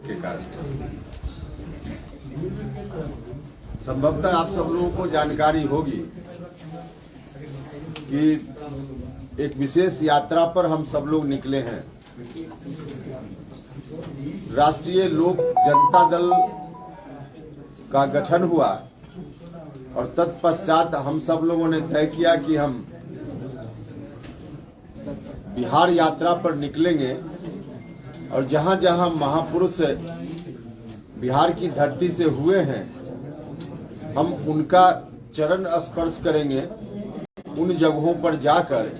के कारण संभवतः आप सब लोगों को जानकारी होगी कि एक विशेष यात्रा पर हम सब लोग निकले हैं। राष्ट्रीय लोक जनता दल का गठन हुआ और तत्पश्चात हम सब लोगों ने तय किया कि हम बिहार यात्रा पर निकलेंगे और जहां जहां महापुरुष बिहार की धरती से हुए हैं हम उनका चरण स्पर्श करेंगे, उन जगहों पर जाकर,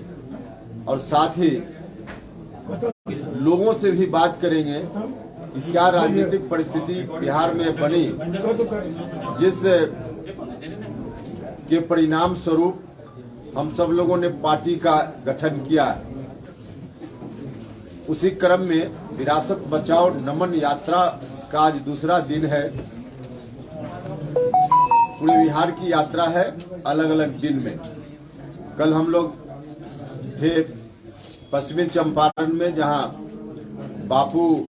और साथ ही लोगों से भी बात करेंगे कि क्या राजनीतिक परिस्थिति बिहार में बनी जिस के परिणाम स्वरूप हम सब लोगों ने पार्टी का गठन किया। उसी क्रम में विरासत बचाओ नमन यात्रा का आज दूसरा दिन है। पूरे बिहार की यात्रा है अलग अलग दिन में। कल हम लोग थे पश्चिमी चंपारण में, जहां बापू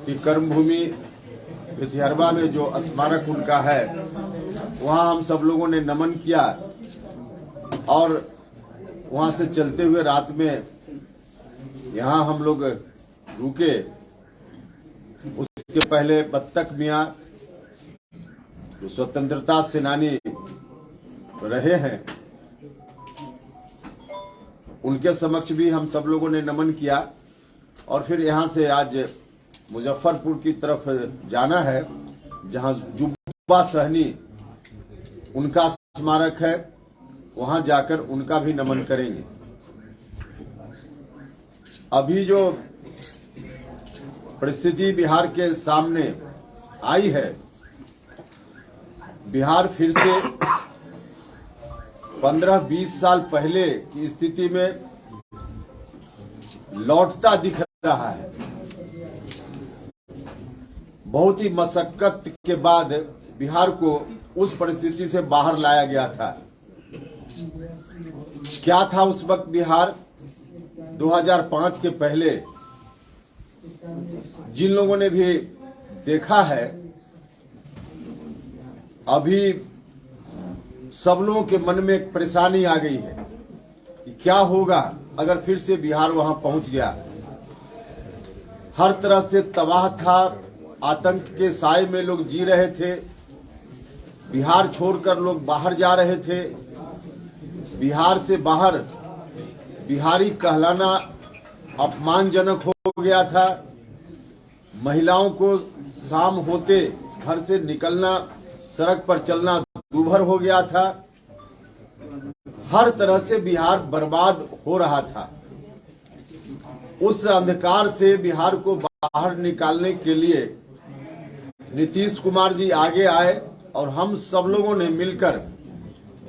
की कर्मभूमि विधिहरवा में जो स्मारक उनका है वहां हम सब लोगों ने नमन किया और वहां से चलते हुए रात में यहाँ हम लोग रुके। उसके पहले बत्तख मियाँ जो स्वतंत्रता सेनानी रहे हैं उनके समक्ष भी हम सब लोगों ने नमन किया और फिर यहाँ से आज मुजफ्फरपुर की तरफ जाना है जहाँ जुब्बा सहनी उनका स्मारक है, वहां जाकर उनका भी नमन करेंगे। अभी जो परिस्थिति बिहार के सामने आई है, बिहार फिर से 15-20 साल पहले की स्थिति में लौटता दिख रहा है। बहुत ही मशक्कत के बाद बिहार को उस परिस्थिति से बाहर लाया गया था। क्या था उस वक्त बिहार? 2005 के पहले जिन लोगों ने भी देखा है, अभी सब लोगों के मन में एक परेशानी आ गई है कि क्या होगा अगर फिर से बिहार वहां पहुंच गया। हर तरह से तबाह था, आतंक के साए में लोग जी रहे थे, बिहार छोड़कर लोग बाहर जा रहे थे। बिहार से बाहर बिहारी कहलाना अपमानजनक हो गया था। महिलाओं को शाम होते घर से निकलना, सड़क पर चलना दूभर हो गया था। हर तरह से बिहार बर्बाद हो रहा था। उस अंधकार से बिहार को बाहर निकालने के लिए नीतीश कुमार जी आगे आए और हम सब लोगों ने मिलकर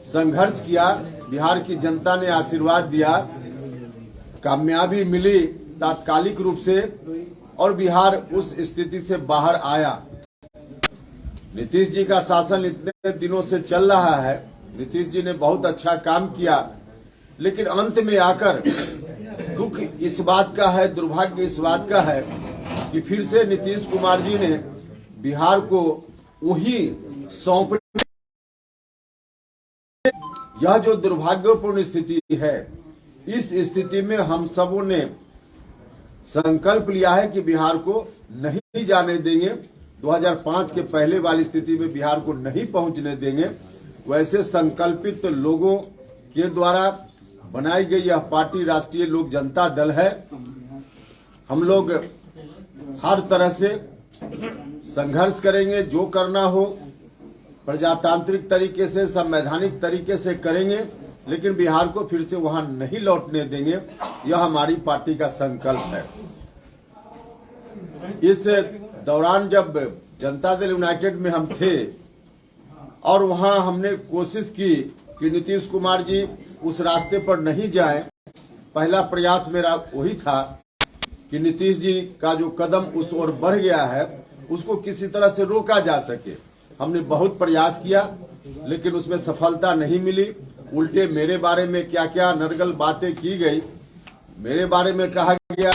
संघर्ष किया। बिहार की जनता ने आशीर्वाद दिया, कामयाबी मिली तात्कालिक रूप से और बिहार उस स्थिति से बाहर आया। नीतीश जी का शासन इतने दिनों से चल रहा है, नीतीश जी ने बहुत अच्छा काम किया, लेकिन अंत में आकर दुख इस बात का है, दुर्भाग्य इस बात का है कि फिर से नीतीश कुमार जी ने बिहार को वही सौंप। यह जो दुर्भाग्यपूर्ण स्थिति है, इस स्थिति में हम सबों ने संकल्प लिया है कि बिहार को नहीं जाने देंगे। 2005 के पहले वाली स्थिति में बिहार को नहीं पहुंचने देंगे। वैसे संकल्पित लोगों के द्वारा बनाई गई यह पार्टी राष्ट्रीय लोक जनता दल है। हम लोग हर तरह से संघर्ष करेंगे, जो करना हो प्रजातांत्रिक तरीके से, संवैधानिक तरीके से करेंगे, लेकिन बिहार को फिर से वहां नहीं लौटने देंगे। यह हमारी पार्टी का संकल्प है। इस दौरान जब जनता दल यूनाइटेड में हम थे और वहां हमने कोशिश की कि नीतीश कुमार जी उस रास्ते पर नहीं जाएं, पहला प्रयास मेरा वही था कि नीतीश जी का जो कदम उस ओर बढ़ गया है उसको किसी तरह से रोका जा सके। हमने बहुत प्रयास किया लेकिन उसमें सफलता नहीं मिली। उल्टे मेरे बारे में क्या क्या नरगल बातें की गई। मेरे बारे में कहा गया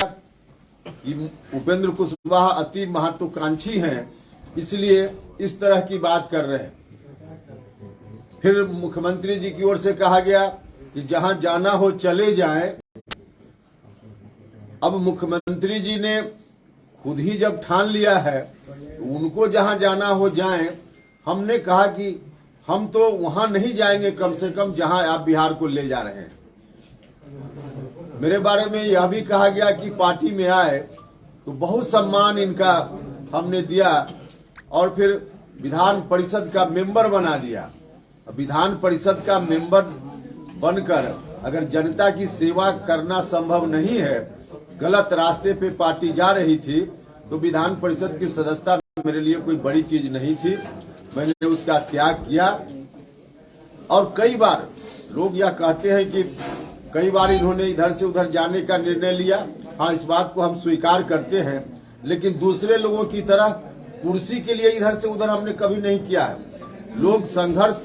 कि उपेंद्र कुशवाहा अति महत्वाकांक्षी हैं, इसलिए इस तरह की बात कर रहे हैं। फिर मुख्यमंत्री जी की ओर से कहा गया कि जहां जाना हो चले जाएं। अब मुख्यमंत्री जी ने खुद ही जब ठान लिया है तो उनको जहां जाना हो जाएं। हमने कहा कि हम तो वहां नहीं जाएंगे, कम से कम जहां आप बिहार को ले जा रहे हैं। मेरे बारे में यह भी कहा गया कि पार्टी में आए तो बहुत सम्मान इनका हमने दिया और फिर विधान परिषद का मेंबर बना दिया। विधान परिषद का मेंबर बनकर अगर जनता की सेवा करना संभव नहीं है, गलत रास्ते पे पार्टी जा रही थी, तो विधान परिषद की सदस्यता मेरे लिए कोई बड़ी चीज नहीं थी। मैंने उसका त्याग किया। और कई बार लोग यह कहते हैं कि कई बार इन्होंने इधर से उधर जाने का निर्णय लिया। हाँ, इस बात को हम स्वीकार करते हैं, लेकिन दूसरे लोगों की तरह कुर्सी के लिए इधर से उधर हमने कभी नहीं किया है। लोग संघर्ष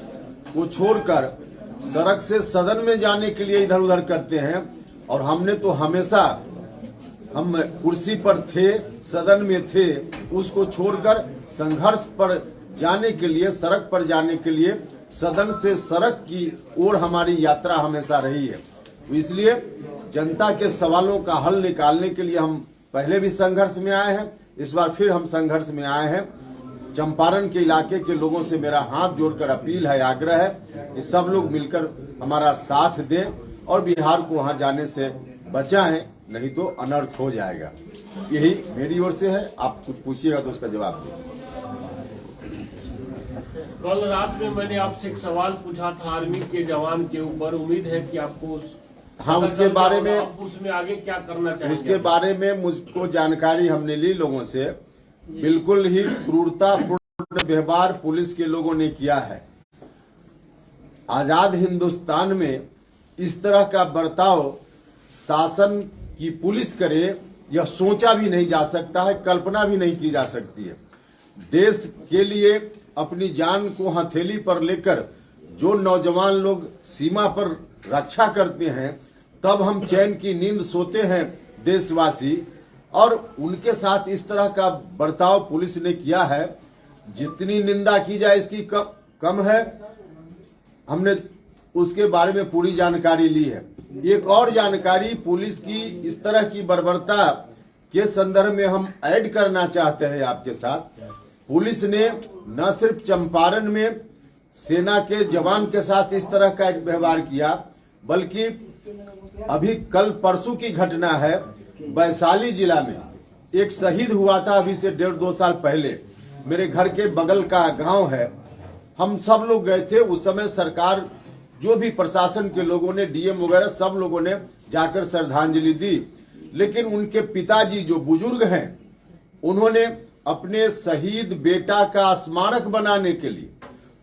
को छोड़कर सड़क से सदन में जाने के लिए इधर उधर करते हैं, और हमने तो हमेशा, हम कुर्सी पर थे, सदन में थे, उसको छोड़कर संघर्ष पर जाने के लिए, सड़क पर जाने के लिए, सदन से सड़क की ओर हमारी यात्रा हमेशा रही है। तो इसलिए जनता के सवालों का हल निकालने के लिए हम पहले भी संघर्ष में आए हैं, इस बार फिर हम संघर्ष में आए हैं। चंपारण के इलाके के लोगों से मेरा हाथ जोड़कर अपील है, आग्रह है कि सब लोग मिलकर हमारा साथ दें और बिहार को वहां जाने से बचाएं, नहीं तो अनर्थ हो जाएगा। यही मेरी ओर से है। आप कुछ पूछिएगा तो उसका जवाब दें। कल रात में मैंने आपसे एक सवाल पूछा था आर्मी के जवान के ऊपर, उम्मीद है कि आपको हाँ, उसके बारे में, उसमें आगे क्या करना चाहिए, उसके बारे में मुझको जानकारी हमने ली लोगों से। बिल्कुल ही क्रूरतापूर्ण व्यवहार पुलिस के लोगों ने किया है। आजाद हिंदुस्तान में इस तरह का बर्ताव शासन की पुलिस करे, यह सोचा भी नहीं जा सकता है, कल्पना भी नहीं की जा सकती है। देश के लिए अपनी जान को हथेली पर लेकर जो नौजवान लोग सीमा पर रक्षा करते हैं, तब हम चैन की नींद सोते हैं देशवासी, और उनके साथ इस तरह का बर्ताव पुलिस ने किया है। जितनी निंदा की जाए इसकी कम है। हमने उसके बारे में पूरी जानकारी ली है। एक और जानकारी पुलिस की इस तरह की बर्बरता के संदर्भ में हम ऐड करना चाहते हैं आपके साथ। पुलिस ने न सिर्फ चंपारण में सेना के जवान के साथ इस तरह का एक व्यवहार किया, बल्कि अभी कल परसों की घटना है, वैशाली जिला में एक शहीद हुआ था अभी से 1.5-2 साल पहले। मेरे घर के बगल का गांव है। हम सब लोग गए थे उस समय। सरकार, जो भी प्रशासन के लोगों ने, डीएम वगैरह सब लोगों ने जाकर श्रद्धांजलि दी, लेकिन उनके पिताजी जो बुजुर्ग हैं, उन्होंने अपने शहीद बेटा का स्मारक बनाने के लिए,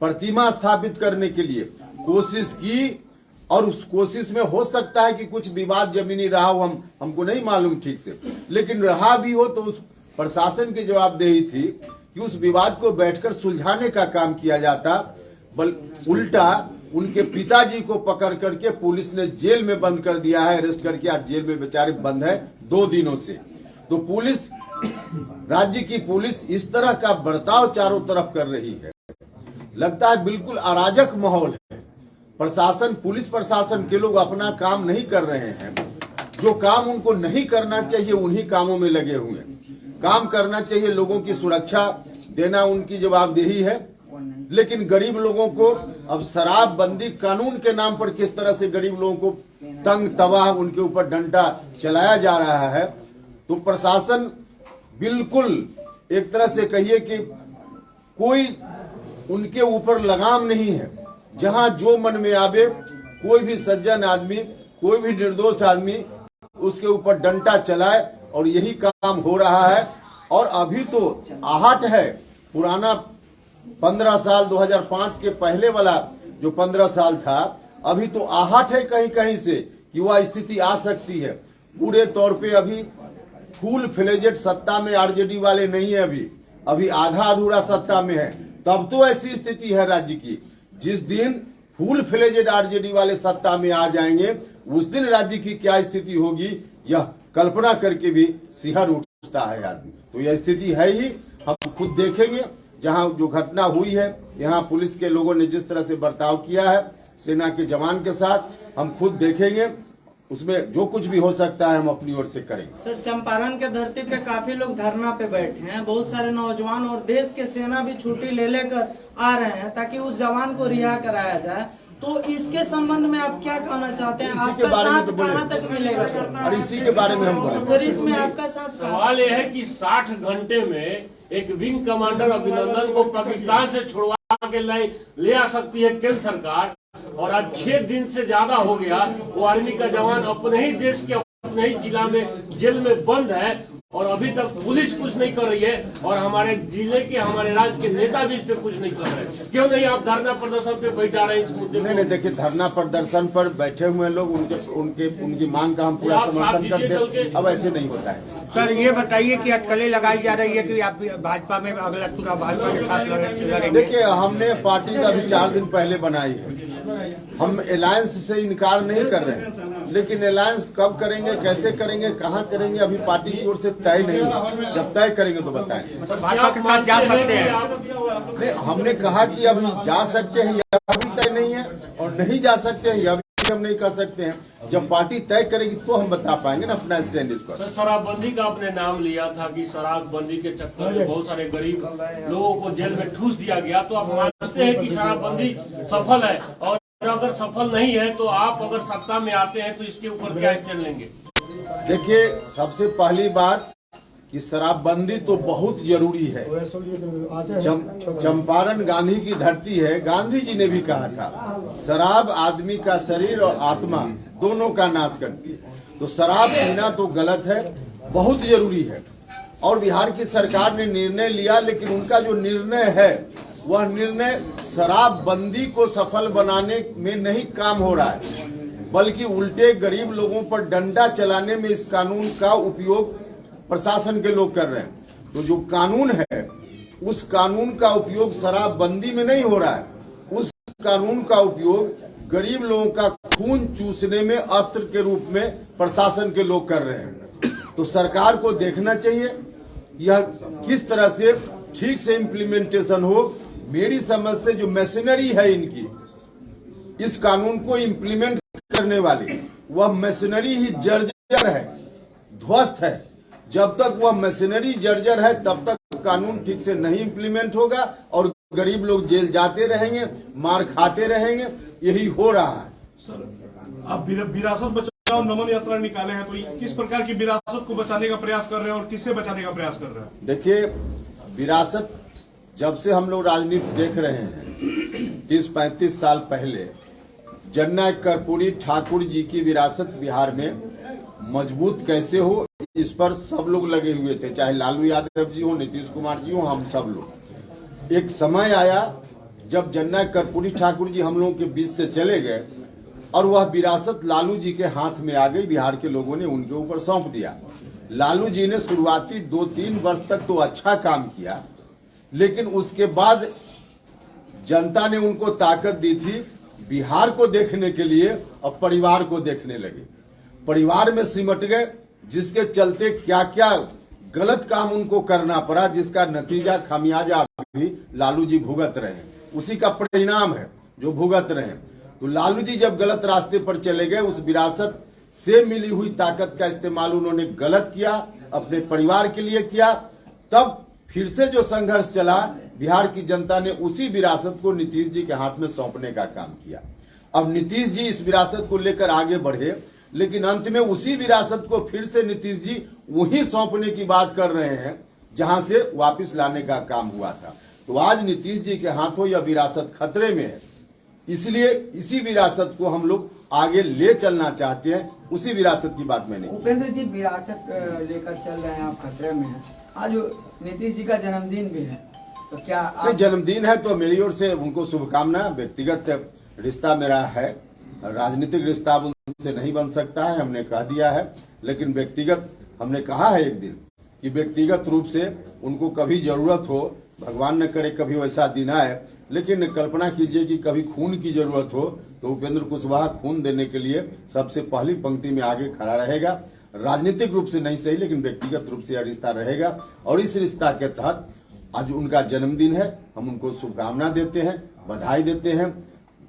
प्रतिमा स्थापित करने के लिए कोशिश की, और उस कोशिश में हो सकता है कि कुछ विवाद जमीनी रहा हो, हमको नहीं मालूम ठीक से, लेकिन रहा भी हो तो उस प्रशासन की जवाबदेही थी कि उस विवाद को बैठकर सुलझाने का काम किया जाता। उल्टा उनके पिताजी को पकड़ करके पुलिस ने जेल में बंद कर दिया है, अरेस्ट करके। आज जेल में बेचारे बंद है 2 दिनों से। तो पुलिस, राज्य की पुलिस इस तरह का बर्ताव चारों तरफ कर रही है, लगता है बिल्कुल अराजक माहौल है। प्रशासन, पुलिस प्रशासन के लोग अपना काम नहीं कर रहे हैं। जो काम उनको नहीं करना चाहिए उन्हीं कामों में लगे हुए हैं। काम करना चाहिए, लोगों की सुरक्षा देना उनकी जवाबदेही है, लेकिन गरीब लोगों को अब शराबबंदी कानून के नाम पर किस तरह से गरीब लोगों को तंग तबाह, उनके ऊपर डंडा चलाया जा रहा है। तो प्रशासन बिल्कुल एक तरह से कहिए कि कोई उनके ऊपर लगाम नहीं है। जहां जो मन में आवे, कोई भी सज्जन आदमी, कोई भी निर्दोष आदमी उसके ऊपर डंडा चलाए, और यही काम हो रहा है। और अभी तो आहट है, पुराना 15 साल 2005 के पहले वाला जो 15 साल था, अभी तो आहट है कहीं कहीं से कि वह स्थिति आ सकती है। पूरे तौर पे अभी फुल फ्लेजेड सत्ता में आरजेडी वाले नहीं है, अभी आधा अधूरा सत्ता में है। तब तो ऐसी स्थिति है राज्य की। जिस दिन फुल फ्लेजेड आरजेडी वाले सत्ता में आ जाएंगे, उस दिन राज्य की क्या स्थिति होगी, यह कल्पना करके भी सिहर उठता है आदमी। तो यह स्थिति है ही, हम खुद देखेंगे जहां जो घटना हुई है, यहाँ पुलिस के लोगों ने जिस तरह से बर्ताव किया है सेना के जवान के साथ, हम खुद देखेंगे, उसमें जो कुछ भी हो सकता है हम अपनी ओर से करेंगे। सर, चंपारण के धरती पे काफी लोग धरना पे बैठे हैं, बहुत सारे नौजवान और देश के सेना भी छुट्टी ले लेकर आ रहे हैं ताकि उस जवान को रिहा कराया जाए। तो इसके संबंध में आप क्या कहना चाहते हैं? इसी के आपका बारे में साथ तो बोले। कहाँ तक मिलेगा सर? और इसी के बारे में हम बोले सर, इसमें आपका साथ सवाल यह है कि 60 घंटे में एक विंग कमांडर अभिनंदन को पाकिस्तान से छुड़वा के ले आ सकती है केंद्र सरकार, और आज 6 दिन से ज्यादा हो गया वो आर्मी का जवान अपने ही देश के अपने ही जिला में जेल में बंद है, और अभी तक पुलिस कुछ नहीं कर रही है, और हमारे जिले के हमारे राज्य के नेता भी इस पे कुछ नहीं कर रहे। क्यों नहीं आप धरना प्रदर्शन पे बैठा रहे हैं इस मुद्दे नहीं, देखिए धरना प्रदर्शन पर बैठे हुए लोग उनकी मांग का हम पूरा समर्थन करते हैं। अब ऐसे नहीं होता है। सर, ये बताइए कि अटकलें लगाई जा रही है कि आप भाजपा में अगला चुनाव भाजपा के साथ लड़ेंगे? देखिए, हमने पार्टी का भी 4 दिन पहले बनाई है। हम अलायंस से इनकार नहीं कर रहे हैं, लेकिन अलायंस कब करेंगे, कैसे करेंगे, कहाँ करेंगे, अभी पार्टी की ओर से तय नहीं है। जब तय करेंगे तो बताएंगे। मतलब भाजपा के साथ जा सकते हैं? नहीं, हमने कहा कि अभी जा सकते हैं, यह भी तय नहीं है, और नहीं जा सकते हैं, यह भी हम नहीं कर सकते हैं। जब पार्टी तय करेगी तो हम बता पाएंगे ना अपना स्टैंड इस पर। शराबबंदी का आपने नाम लिया था कि शराबबंदी के चक्कर में बहुत सारे गरीब लोगों को जेल में ठूस दिया गया, तो आप मानते हैं कि शराबबंदी सफल है? और अगर सफल नहीं है तो आप अगर सत्ता में आते हैं तो इसके ऊपर क्या एक्शन लेंगे? देखिए, सबसे पहली बात कि शराबबंदी तो बहुत जरूरी है। चंपारण गांधी की धरती है। गांधी जी ने भी कहा था शराब आदमी का शरीर और आत्मा दोनों का नाश करती है। तो शराब पीना तो गलत है, बहुत जरूरी है। और बिहार की सरकार ने निर्णय लिया, लेकिन उनका जो निर्णय है वह निर्णय शराबबंदी को सफल बनाने में नहीं काम हो रहा है, बल्कि उल्टे गरीब लोगों पर डंडा चलाने में इस कानून का उपयोग प्रशासन के लोग कर रहे हैं। तो जो कानून है उस कानून का उपयोग शराबबंदी में नहीं हो रहा है, उस कानून का उपयोग गरीब लोगों का खून चूसने में अस्त्र के रूप में प्रशासन के लोग कर रहे हैं। तो सरकार को देखना चाहिए यह किस तरह से ठीक से इम्प्लीमेंटेशन हो। मेरी समझ से जो मशीनरी है इनकी इस कानून को इम्प्लीमेंट करने वाली, वह मशीनरी ही जर्जर है, ध्वस्त है। जब तक वह मशीनरी जर्जर है तब तक कानून ठीक से नहीं इम्प्लीमेंट होगा और गरीब लोग जेल जाते रहेंगे, मार खाते रहेंगे। यही हो रहा है। सर, आप विरासत बचाओ नमन यात्रा निकाले हैं, तो किस प्रकार की विरासत को बचाने का प्रयास कर रहे हैं और किससे बचाने का प्रयास कर रहे हैं? देखिए, विरासत जब से हम लोग राजनीति देख रहे हैं 30-35 साल पहले जननायक कर्पूरी ठाकुर जी की विरासत बिहार में मजबूत कैसे हो, इस पर सब लोग लगे हुए थे, चाहे लालू यादव जी हो, नीतीश कुमार जी हो, हम सब लोग। एक समय आया जब जननायक कर्पूरी ठाकुर जी हम लोगों के बीच से चले गए और वह विरासत लालू जी के हाथ में आ गई। बिहार के लोगों ने उनके ऊपर सौंप दिया। लालू जी ने शुरुआती 2-3 वर्ष तक तो अच्छा काम किया, लेकिन उसके बाद जनता ने उनको ताकत दी थी बिहार को देखने के लिए और परिवार को देखने लगे। परिवार में सिमट गए, जिसके चलते क्या क्या गलत काम उनको करना पड़ा, जिसका नतीजा खामियाजा भी लालू जी भुगत रहे हैं। उसी का परिणाम है जो भुगत रहे हैं। तो लालू जी जब गलत रास्ते पर चले गए, उस विरासत से मिली हुई ताकत का इस्तेमाल उन्होंने गलत किया, अपने परिवार के लिए किया। तब फिर से जो संघर्ष चला, बिहार की जनता ने उसी विरासत को नीतीश जी के हाथ में सौंपने का काम किया। अब नीतीश जी इस विरासत को लेकर आगे बढ़े, लेकिन अंत में उसी विरासत को फिर से नीतीश जी वही सौंपने की बात कर रहे हैं जहां से वापस लाने का काम हुआ था। तो आज नीतीश जी के हाथों यह विरासत खतरे में है, इसलिए इसी विरासत को हम लोग आगे ले चलना चाहते हैं। उसी विरासत की बात मैंने। उपेंद्र जी, विरासत लेकर चल रहे हैं आप, खतरे में हैं। आज नीतीश जी का जन्मदिन भी है, तो क्या आप... जन्मदिन है तो मेरी ओर से उनको शुभकामना। व्यक्तिगत रिश्ता मेरा है, राजनीतिक रिश्ता उनसे नहीं बन सकता है, हमने कह दिया है। लेकिन व्यक्तिगत हमने कहा है एक दिन कि व्यक्तिगत रूप से उनको कभी जरूरत हो, भगवान न करे कभी वैसा दिन आए, लेकिन कल्पना कीजिए कि कभी खून की जरूरत हो तो उपेंद्र कुशवाहा खून देने के लिए सबसे पहली पंक्ति में आगे खड़ा रहेगा। राजनीतिक रूप से नहीं सही लेकिन व्यक्तिगत रूप से यह रिश्ता रहेगा। और इस रिश्ता के तहत आज उनका जन्मदिन है, हम उनको शुभकामना देते हैं, बधाई देते हैं,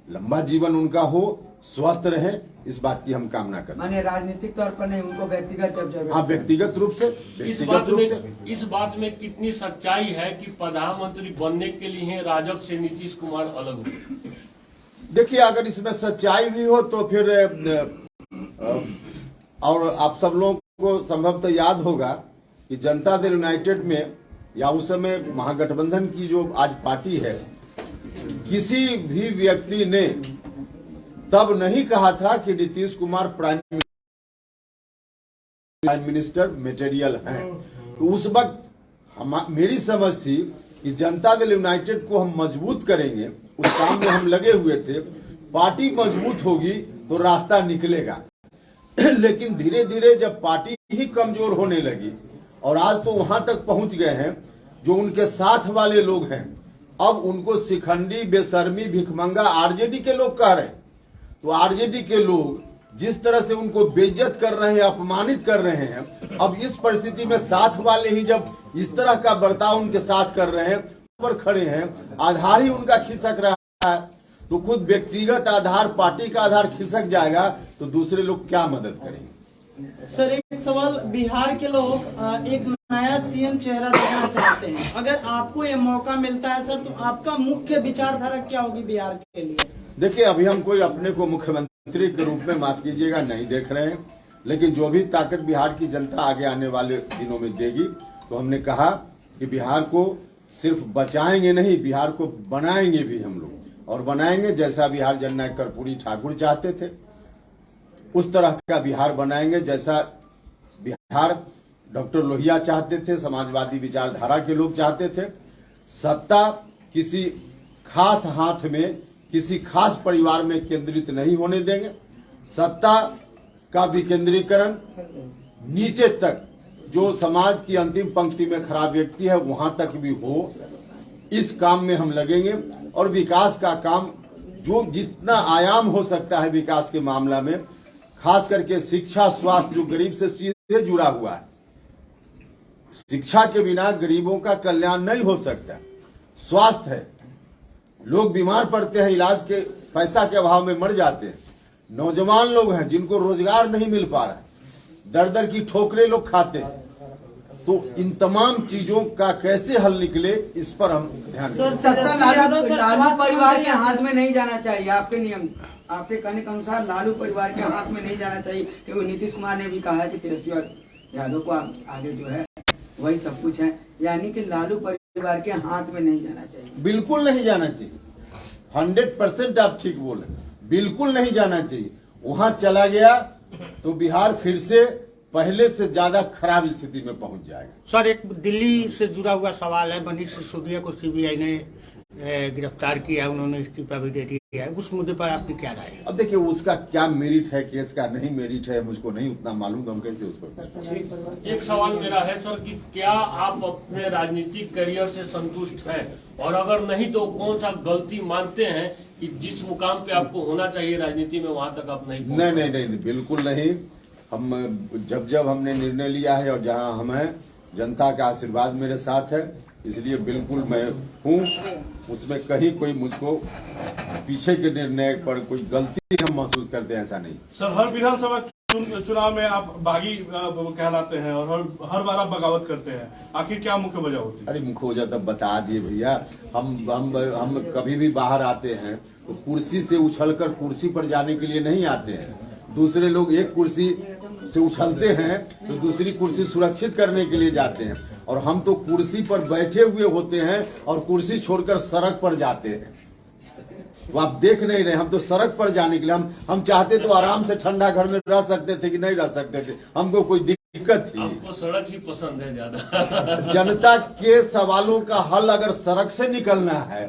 लंबा जीवन उनका हो, स्वस्थ रहे, इस बात की हम कामना करते हैं। माने राजनीतिक तौर पर नहीं, उनको व्यक्तिगत जब जरूरत हाँ, व्यक्तिगत रूप से इस बात में कितनी सच्चाई है कि प्रधानमंत्री बनने के लिए राजग से नीतीश कुमार अलग हुए? देखिए, अगर इसमें सच्चाई भी हो तो फिर और आप सब लोगों को संभवतः याद होगा कि जनता दल यूनाइटेड में या उस समय महागठबंधन की जो आज पार्टी है, किसी भी व्यक्ति ने तब नहीं कहा था कि Nitish Kumar prime minister material हैं। तो उस वक्त मेरी समझ थी कि जनता दल यूनाइटेड को हम मजबूत करेंगे, उस काम में हम लगे हुए थे। पार्टी मजबूत होगी तो रास्ता निकलेगा। लेकिन धीरे धीरे जब पार्टी ही कमजोर होने लगी और आज तो वहां तक पहुंच गए हैं, जो उनके साथ वाले लोग हैं अब उनको शिखंडी, बेशर्मी, भिखमंगा आरजेडी के लोग कह रहे हैं। तो आरजेडी के लोग जिस तरह से उनको बेइज्जत कर रहे हैं, अपमानित कर रहे हैं, अब इस परिस्थिति में साथ वाले ही जब इस तरह का बर्ताव उनके साथ कर रहे हैं, पर खड़े हैं, आधार ही उनका खिसक रहा है, तो खुद व्यक्तिगत आधार, पार्टी का आधार खिसक जाएगा तो दूसरे लोग क्या मदद करेंगे? सर, एक सवाल, बिहार के लोग एक नया सीएम चेहरा देखना चाहते हैं। अगर आपको ये मौका मिलता है सर, तो आपका मुख्य विचारधारा क्या होगी बिहार के लिए? देखिए, अभी हम कोई अपने को मुख्यमंत्री के रूप में, माफ कीजिएगा, नहीं देख रहे हैं, लेकिन जो भी ताकत बिहार की जनता आगे आने वाले दिनों में देगी, तो हमने कहा कि बिहार को सिर्फ बचाएंगे नहीं, बिहार को बनाएंगे भी हम लोग, और बनाएंगे जैसा बिहार जननायक कर्पूरी ठाकुर चाहते थे उस तरह का बिहार बनाएंगे, जैसा बिहार डॉक्टर लोहिया चाहते थे, समाजवादी विचारधारा के लोग चाहते थे। सत्ता किसी खास हाथ में, किसी खास परिवार में केंद्रित नहीं होने देंगे। सत्ता का विकेंद्रीकरण नीचे तक, जो समाज की अंतिम पंक्ति में खराब व्यक्ति है वहां तक भी हो, इस काम में हम लगेंगे। और विकास का काम, जो जितना आयाम हो सकता है विकास के मामला में, खास करके शिक्षा, स्वास्थ्य, जो गरीब से सीधे जुड़ा हुआ है, शिक्षा के बिना गरीबों का कल्याण नहीं हो सकता। स्वास्थ्य है, लोग बीमार पड़ते हैं, इलाज के पैसा के अभाव में मर जाते हैं। नौजवान लोग हैं जिनको रोजगार नहीं मिल पा रहा है, दर दर की ठोकरें लोग खाते हैं। तो इन तमाम चीजों का कैसे हल निकले, इस पर हम ध्यान दें। सत्ता लालू परिवार के हाथ में नहीं जाना चाहिए। आपके नियम, आपके कहने के अनुसार लालू परिवार के हाथ में नहीं जाना चाहिए, क्योंकि नीतीश कुमार ने भी कहा है कि तेजस्वी और यादव को आगे जो है वही सब कुछ है, यानी कि लालू परिवार के हाथ में नहीं जाना चाहिए। बिल्कुल नहीं जाना चाहिए, 100% आप ठीक बोले, बिल्कुल नहीं जाना चाहिए। वहां चला गया तो बिहार फिर से पहले से ज्यादा खराब स्थिति में पहुंच जाएगा। सर, एक दिल्ली से जुड़ा हुआ सवाल है। मनीष सिसोदिया को सीबीआई ने गिरफ्तार किया, उन्होंने इस्तीफा भी दे दिया है, उस मुद्दे पर आपकी क्या राय है? अब देखिए, उसका क्या मेरिट है, केस का नहीं मेरिट है, मुझको नहीं उतना मालूम, तो हम कैसे उस पर। एक सवाल मेरा है सर कि क्या आप अपने राजनीतिक करियर से संतुष्ट हैं, और अगर नहीं तो कौन सा गलती मानते हैं कि जिस मुकाम पे आपको होना चाहिए राजनीति में वहां तक आप नहीं? नहीं, बिल्कुल नहीं। हम जब हमने निर्णय लिया है और जहां हम हैं, जनता का आशीर्वाद मेरे साथ है, इसलिए बिल्कुल मैं हूं, उसमें कहीं कोई मुझको पीछे के निर्णय पर कोई गलती हम महसूस करते हैं, ऐसा नहीं। सर, हर विधानसभा चुनाव में आप बागी कहलाते हैं और हर बार आप बगावत करते हैं, आखिर क्या मुख्य वजह होती है? अरे मुख्य वजह तब बता दिए भैया। हम कभी भी बाहर आते हैं तो कुर्सी से उछलकर कुर्सी पर जाने के लिए नहीं आते हैं। दूसरे लोग एक कुर्सी से उछलते हैं तो दूसरी कुर्सी सुरक्षित करने के लिए जाते हैं, और हम तो कुर्सी पर बैठे हुए होते हैं और कुर्सी छोड़कर सड़क पर जाते हैं। तो आप देख नहीं रहे, हम तो सड़क पर जाने के लिए, हम चाहते तो आराम से ठंडा घर में रह सकते थे कि नहीं रह सकते थे, हमको कोई दिक्कत थी? आपको सड़क ही पसंद है ज्यादा। जनता के सवालों का हल अगर सड़क से निकलना है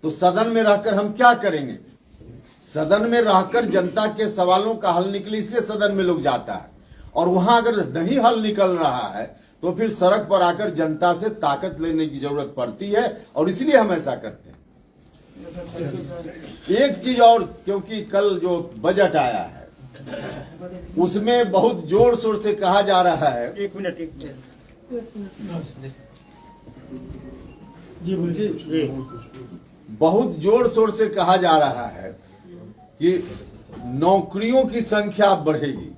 तो सदन में रहकर हम क्या करेंगे? सदन में रहकर जनता के सवालों का हल निकले, इसलिए सदन में लोग जाता है। और वहां अगर नहीं हल निकल रहा है तो फिर सड़क पर आकर जनता से ताकत लेने की जरूरत पड़ती है, और इसलिए हम ऐसा करते हैं। एक चीज और, क्योंकि कल जो बजट आया है उसमें बहुत जोर शोर से कहा जा रहा है, एक मिनट जी बोलिए जी। बहुत जोर शोर से कहा जा रहा है कि नौकरियों की संख्या बढ़ेगी।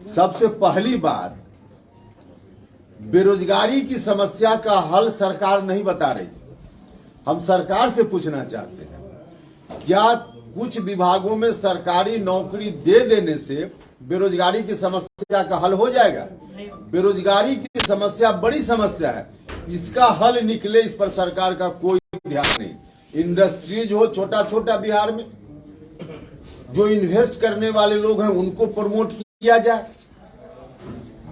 सबसे पहली बात, बेरोजगारी की समस्या का हल सरकार नहीं बता रही। हम सरकार से पूछना चाहते हैं, क्या कुछ विभागों में सरकारी नौकरी दे देने से बेरोजगारी की समस्या का हल हो जाएगा? बेरोजगारी की समस्या बड़ी समस्या है, इसका हल निकले इस पर सरकार का कोई ध्यान नहीं। इंडस्ट्रीज हो छोटा छोटा बिहार में, जो इन्वेस्ट करने वाले लोग हैं उनको प्रमोट किया जाए।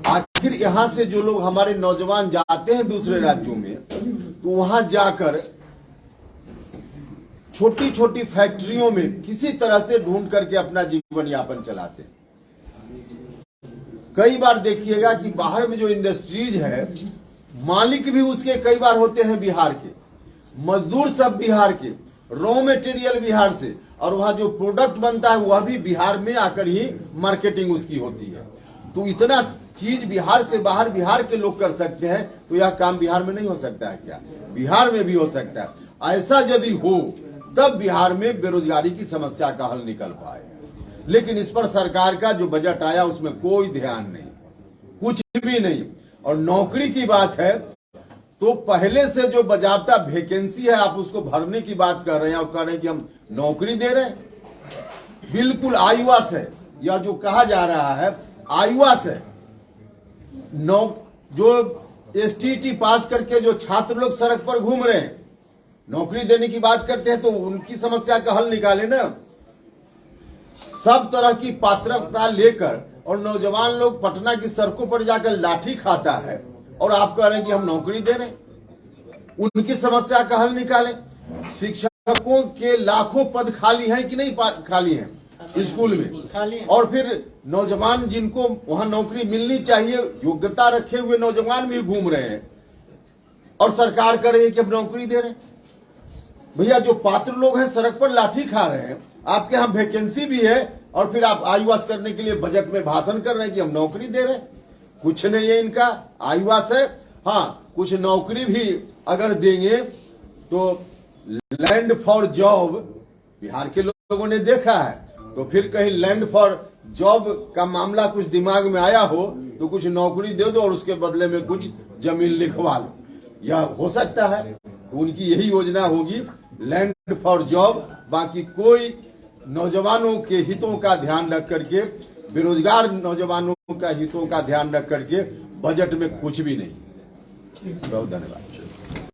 आखिर यहां से जो लोग हमारे नौजवान जाते हैं दूसरे राज्यों में, तो वहां जाकर छोटी छोटी फैक्ट्रियों में किसी तरह से ढूंढ करके अपना जीवन यापन चलाते हैं। कई बार देखिएगा कि बाहर में जो इंडस्ट्रीज है, मालिक भी उसके कई बार होते हैं बिहार के, मजदूर सब बिहार के, रॉ मटेरियल बिहार से, और वहां जो प्रोडक्ट बनता है वह भी बिहार में आकर ही मार्केटिंग उसकी होती है। तो इतना चीज बिहार से बाहर बिहार के लोग कर सकते हैं, तो यह काम बिहार में नहीं हो सकता है क्या? बिहार में भी हो सकता है। ऐसा यदि हो तब बिहार में बेरोजगारी की समस्या का हल निकल पाएगा। लेकिन इस पर सरकार का जो बजट आया उसमें कोई ध्यान नहीं, कुछ भी नहीं। और नौकरी की बात है तो पहले से जो बजाबता वैकेंसी है आप उसको भरने की बात कर रहे हैं और कह रहे हैं कि हम नौकरी दे रहे हैं। बिल्कुल आईवास है, यह जो कहा जा रहा है आईवास है। जो एसटीटी पास करके जो छात्र लोग सड़क पर घूम रहे हैं, नौकरी देने की बात करते हैं तो उनकी समस्या का हल निकाले ना। सब तरह की पात्रता लेकर और नौजवान लोग पटना की सड़कों पर जाकर लाठी खाता है और आप कह रहे हैं कि हम नौकरी दे रहे हैं। उनकी समस्या का हल निकालें। शिक्षकों के लाखों पद खाली हैं कि नहीं खाली हैं स्कूल में, खाली है। और फिर नौजवान जिनको वहां नौकरी मिलनी चाहिए, योग्यता रखे हुए नौजवान भी घूम रहे हैं और सरकार कह रही है कि हम नौकरी दे रहे हैं। भैया जो पात्र लोग हैं सड़क पर लाठी खा रहे हैं, आपके यहाँ वैकेंसी भी है और फिर आप आईवास करने के लिए बजट में भाषण कर रहे हैं कि हम नौकरी दे रहे हैं। कुछ नहीं है इनका, आईवास है। हाँ, कुछ नौकरी भी अगर देंगे तो लैंड फॉर जॉब बिहार के लोगों ने देखा है, तो फिर कहीं लैंड फॉर जॉब का मामला कुछ दिमाग में आया हो तो कुछ नौकरी दे दो और उसके बदले में कुछ जमीन लिखवा लो, यह हो सकता है। तो उनकी यही योजना होगी, लैंड फॉर जॉब। बाकी कोई नौजवानों के हितों का ध्यान रख करके, बेरोजगार नौजवानों का हितों का ध्यान रख करके बजट में कुछ भी नहीं। बहुत धन्यवाद।